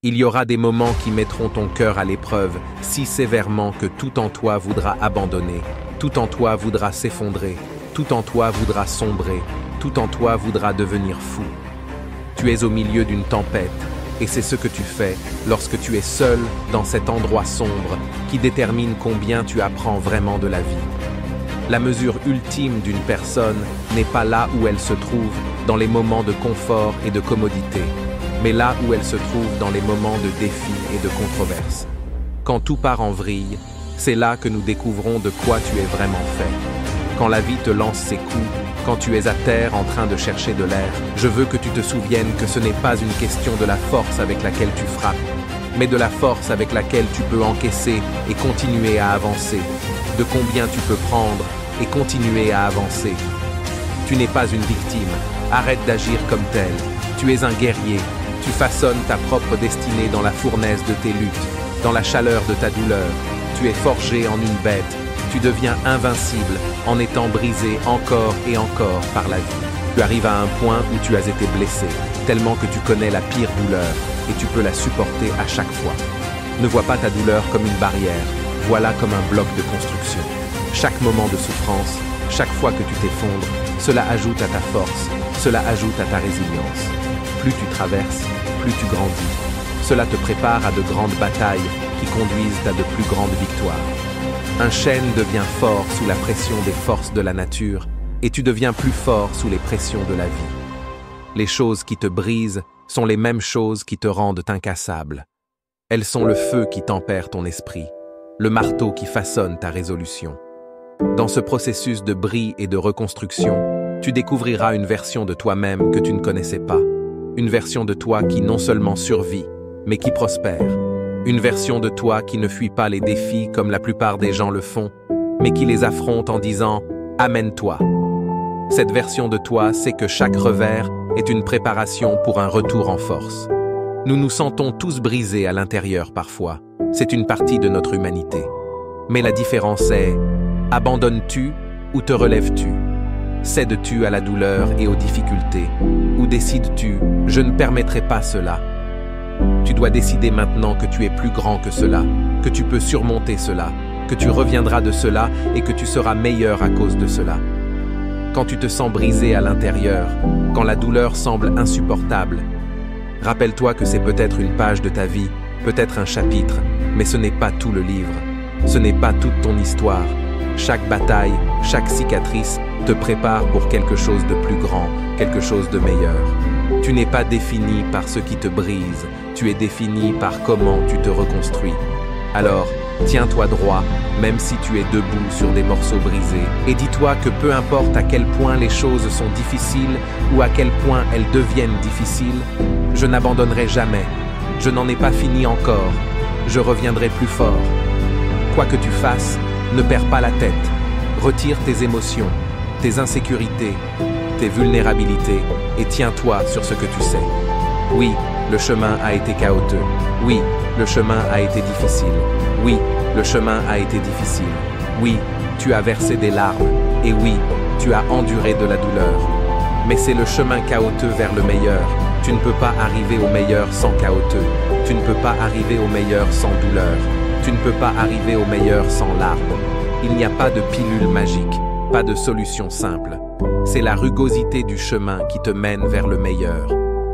Il y aura des moments qui mettront ton cœur à l'épreuve si sévèrement que tout en toi voudra abandonner, tout en toi voudra s'effondrer, tout en toi voudra sombrer, tout en toi voudra devenir fou. Tu es au milieu d'une tempête, et c'est ce que tu fais lorsque tu es seul dans cet endroit sombre qui détermine combien tu apprends vraiment de la vie. La mesure ultime d'une personne n'est pas là où elle se trouve dans les moments de confort et de commodité, mais là où elle se trouve dans les moments de défi et de controverse. Quand tout part en vrille, c'est là que nous découvrons de quoi tu es vraiment fait. Quand la vie te lance ses coups, quand tu es à terre en train de chercher de l'air, je veux que tu te souviennes que ce n'est pas une question de la force avec laquelle tu frappes, mais de la force avec laquelle tu peux encaisser et continuer à avancer, de combien tu peux prendre et continuer à avancer. Tu n'es pas une victime, arrête d'agir comme tel. Tu es un guerrier, tu façonnes ta propre destinée dans la fournaise de tes luttes, dans la chaleur de ta douleur. Tu es forgé en une bête, tu deviens invincible en étant brisé encore et encore par la vie. Tu arrives à un point où tu as été blessé, tellement que tu connais la pire douleur et tu peux la supporter à chaque fois. Ne vois pas ta douleur comme une barrière, vois-la comme un bloc de construction. Chaque moment de souffrance, chaque fois que tu t'effondres, cela ajoute à ta force, cela ajoute à ta résilience. Plus tu traverses, plus tu grandis. Cela te prépare à de grandes batailles qui conduisent à de plus grandes victoires. Un chêne devient fort sous la pression des forces de la nature et tu deviens plus fort sous les pressions de la vie. Les choses qui te brisent sont les mêmes choses qui te rendent incassable. Elles sont le feu qui tempère ton esprit, le marteau qui façonne ta résolution. Dans ce processus de bris et de reconstruction, tu découvriras une version de toi-même que tu ne connaissais pas. Une version de toi qui non seulement survit, mais qui prospère. Une version de toi qui ne fuit pas les défis comme la plupart des gens le font, mais qui les affronte en disant « Amène-toi ». Cette version de toi sait que chaque revers est une préparation pour un retour en force. Nous nous sentons tous brisés à l'intérieur parfois. C'est une partie de notre humanité. Mais la différence est, abandonnes-tu ou te relèves-tu? Cèdes-tu à la douleur et aux difficultés? Ou décides-tu, je ne permettrai pas cela? Tu dois décider maintenant que tu es plus grand que cela, que tu peux surmonter cela, que tu reviendras de cela et que tu seras meilleur à cause de cela. Quand tu te sens brisé à l'intérieur, quand la douleur semble insupportable, rappelle-toi que c'est peut-être une page de ta vie, peut-être un chapitre, mais ce n'est pas tout le livre. Ce n'est pas toute ton histoire. Chaque bataille, chaque cicatrice te prépare pour quelque chose de plus grand, quelque chose de meilleur. Tu n'es pas défini par ce qui te brise, tu es défini par comment tu te reconstruis. Alors, tiens-toi droit, même si tu es debout sur des morceaux brisés, et dis-toi que peu importe à quel point les choses sont difficiles ou à quel point elles deviennent difficiles, je n'abandonnerai jamais. Je n'en ai pas fini encore. Je reviendrai plus fort. Quoi que tu fasses, ne perds pas la tête. Retire tes émotions, tes insécurités, tes vulnérabilités et tiens-toi sur ce que tu sais. Oui, le chemin a été chaotique. Oui, le chemin a été difficile. Oui, le chemin a été difficile. Oui, tu as versé des larmes. Et oui, tu as enduré de la douleur. Mais c'est le chemin chaotique vers le meilleur. Tu ne peux pas arriver au meilleur sans chaotique. Tu ne peux pas arriver au meilleur sans douleur. Tu ne peux pas arriver au meilleur sans larmes. Il n'y a pas de pilule magique, pas de solution simple. C'est la rugosité du chemin qui te mène vers le meilleur.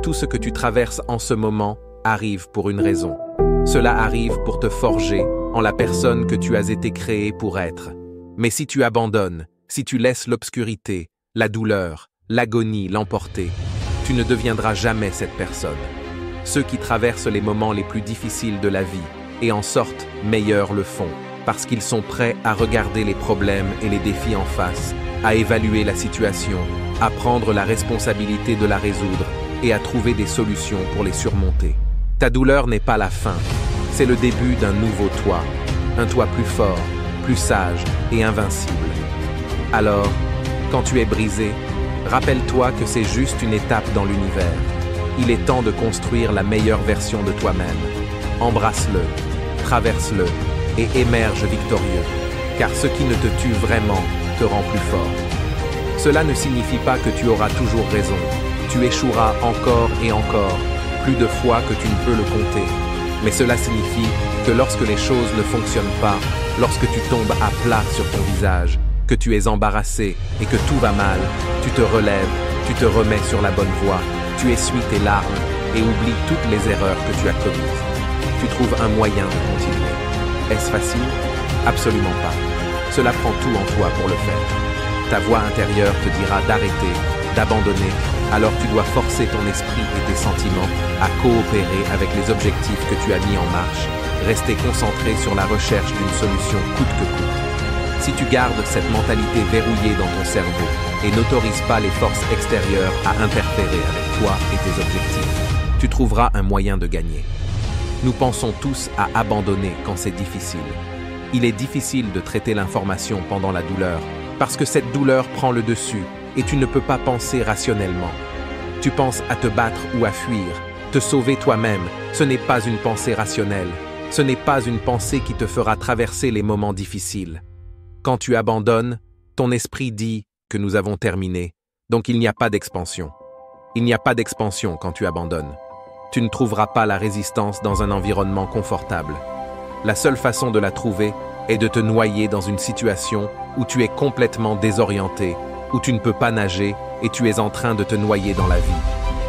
Tout ce que tu traverses en ce moment arrive pour une raison. Cela arrive pour te forger en la personne que tu as été créé pour être. Mais si tu abandonnes, si tu laisses l'obscurité, la douleur, l'agonie l'emporter, tu ne deviendras jamais cette personne. Ceux qui traversent les moments les plus difficiles de la vie et en sortent meilleurs le font, parce qu'ils sont prêts à regarder les problèmes et les défis en face, à évaluer la situation, à prendre la responsabilité de la résoudre et à trouver des solutions pour les surmonter. Ta douleur n'est pas la fin, c'est le début d'un nouveau toi, un toi plus fort, plus sage et invincible. Alors, quand tu es brisé, rappelle-toi que c'est juste une étape dans l'univers. Il est temps de construire la meilleure version de toi-même. Embrasse-le, traverse-le et émerge victorieux, car ce qui ne te tue vraiment te rend plus fort. Cela ne signifie pas que tu auras toujours raison. Tu échoueras encore et encore, plus de fois que tu ne peux le compter. Mais cela signifie que lorsque les choses ne fonctionnent pas, lorsque tu tombes à plat sur ton visage, que tu es embarrassé et que tout va mal, tu te relèves, tu te remets sur la bonne voie, tu essuies tes larmes et oublies toutes les erreurs que tu as commises. Tu trouves un moyen de continuer. Est-ce facile? Absolument pas. Cela prend tout en toi pour le faire. Ta voix intérieure te dira d'arrêter, d'abandonner, alors tu dois forcer ton esprit et tes sentiments à coopérer avec les objectifs que tu as mis en marche, rester concentré sur la recherche d'une solution coûte que coûte. Si tu gardes cette mentalité verrouillée dans ton cerveau et n'autorises pas les forces extérieures à interférer avec toi et tes objectifs, tu trouveras un moyen de gagner. Nous pensons tous à abandonner quand c'est difficile. Il est difficile de traiter l'information pendant la douleur, parce que cette douleur prend le dessus et tu ne peux pas penser rationnellement. Tu penses à te battre ou à fuir, te sauver toi-même, ce n'est pas une pensée rationnelle, ce n'est pas une pensée qui te fera traverser les moments difficiles. Quand tu abandonnes, ton esprit dit que nous avons terminé, donc il n'y a pas d'expansion. Il n'y a pas d'expansion quand tu abandonnes. Tu ne trouveras pas la résistance dans un environnement confortable. La seule façon de la trouver est de te noyer dans une situation où tu es complètement désorienté, où tu ne peux pas nager et tu es en train de te noyer dans la vie.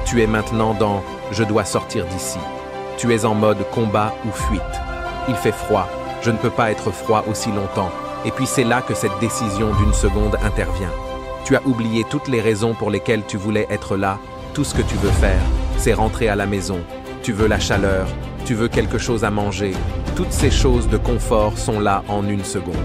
Tu es maintenant dans « je dois sortir d'ici ». Tu es en mode combat ou fuite. Il fait froid, je ne peux pas être froid aussi longtemps. Et puis c'est là que cette décision d'une seconde intervient. Tu as oublié toutes les raisons pour lesquelles tu voulais être là. Tout ce que tu veux faire, c'est rentrer à la maison. Tu veux la chaleur, tu veux quelque chose à manger. Toutes ces choses de confort sont là en une seconde.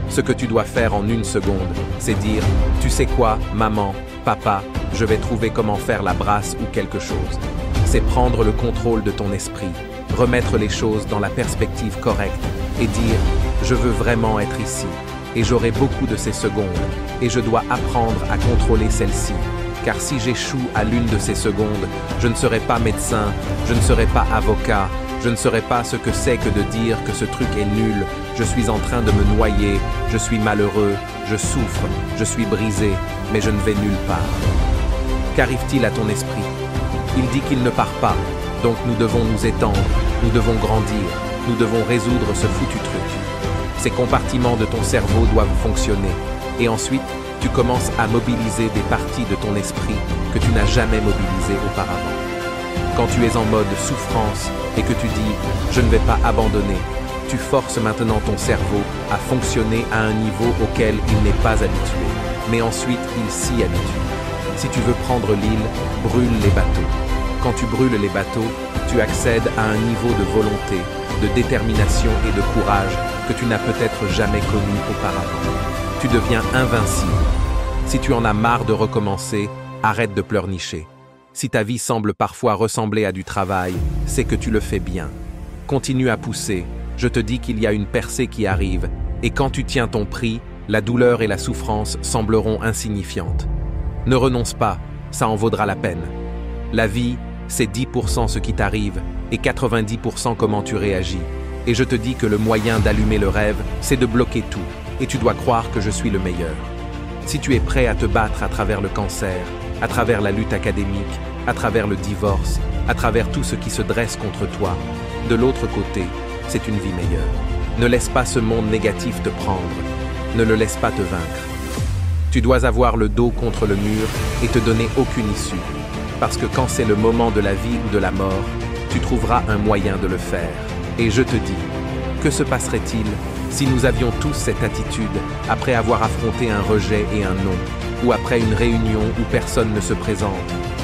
Ce que tu dois faire en une seconde, c'est dire « Tu sais quoi, maman, papa, je vais trouver comment faire la brasse ou quelque chose. » C'est prendre le contrôle de ton esprit, remettre les choses dans la perspective correcte et dire « Je veux vraiment être ici et j'aurai beaucoup de ces secondes et je dois apprendre à contrôler celles-ci. Car si j'échoue à l'une de ces secondes, je ne serai pas médecin, je ne serai pas avocat, je ne saurais pas ce que c'est que de dire que ce truc est nul, je suis en train de me noyer, je suis malheureux, je souffre, je suis brisé, mais je ne vais nulle part. » Qu'arrive-t-il à ton esprit? Il dit qu'il ne part pas, donc nous devons nous étendre, nous devons grandir, nous devons résoudre ce foutu truc. Ces compartiments de ton cerveau doivent fonctionner, et ensuite, tu commences à mobiliser des parties de ton esprit que tu n'as jamais mobilisées auparavant. Quand tu es en mode souffrance et que tu dis « je ne vais pas abandonner », tu forces maintenant ton cerveau à fonctionner à un niveau auquel il n'est pas habitué. Mais ensuite, il s'y habitue. Si tu veux prendre l'île, brûle les bateaux. Quand tu brûles les bateaux, tu accèdes à un niveau de volonté, de détermination et de courage que tu n'as peut-être jamais connu auparavant. Tu deviens invincible. Si tu en as marre de recommencer, arrête de pleurnicher. Si ta vie semble parfois ressembler à du travail, c'est que tu le fais bien. Continue à pousser. Je te dis qu'il y a une percée qui arrive, et quand tu tiens ton prix, la douleur et la souffrance sembleront insignifiantes. Ne renonce pas, ça en vaudra la peine. La vie, c'est 10% ce qui t'arrive, et 90% comment tu réagis. Et je te dis que le moyen d'allumer le rêve, c'est de bloquer tout. Et tu dois croire que je suis le meilleur. Si tu es prêt à te battre à travers le cancer, à travers la lutte académique, à travers le divorce, à travers tout ce qui se dresse contre toi, de l'autre côté, c'est une vie meilleure. Ne laisse pas ce monde négatif te prendre. Ne le laisse pas te vaincre. Tu dois avoir le dos contre le mur et te donner aucune issue. Parce que quand c'est le moment de la vie ou de la mort, tu trouveras un moyen de le faire. Et je te dis, que se passerait-il si nous avions tous cette attitude après avoir affronté un rejet et un non, ou après une réunion où personne ne se présente,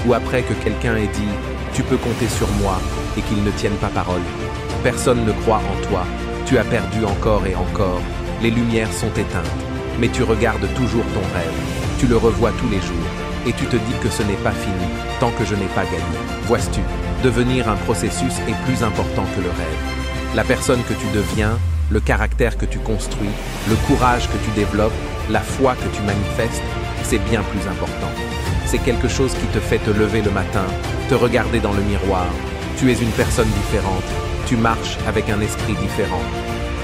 ou après que quelqu'un ait dit « tu peux compter sur moi » et qu'il ne tienne pas parole. Personne ne croit en toi, tu as perdu encore et encore, les lumières sont éteintes, mais tu regardes toujours ton rêve, tu le revois tous les jours, et tu te dis que ce n'est pas fini tant que je n'ai pas gagné. Vois-tu, devenir un processus est plus important que le rêve. La personne que tu deviens, le caractère que tu construis, le courage que tu développes, la foi que tu manifestes, c'est bien plus important. C'est quelque chose qui te fait te lever le matin, te regarder dans le miroir. Tu es une personne différente, tu marches avec un esprit différent.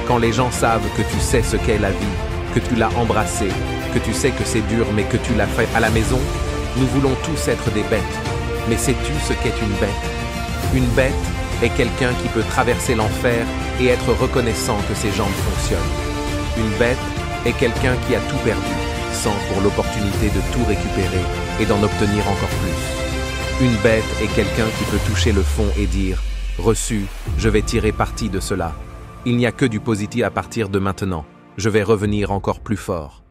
Quand les gens savent que tu sais ce qu'est la vie, que tu l'as embrassée, que tu sais que c'est dur mais que tu l'as fait à la maison, nous voulons tous être des bêtes. Mais sais-tu ce qu'est une bête? Une bête est quelqu'un qui peut traverser l'enfer et être reconnaissant que ses jambes fonctionnent. Une bête est quelqu'un qui a tout perdu, sans pour l'opportunité de tout récupérer et d'en obtenir encore plus. Une bête est quelqu'un qui peut toucher le fond et dire « Reçu, je vais tirer parti de cela. Il n'y a que du positif à partir de maintenant. Je vais revenir encore plus fort. »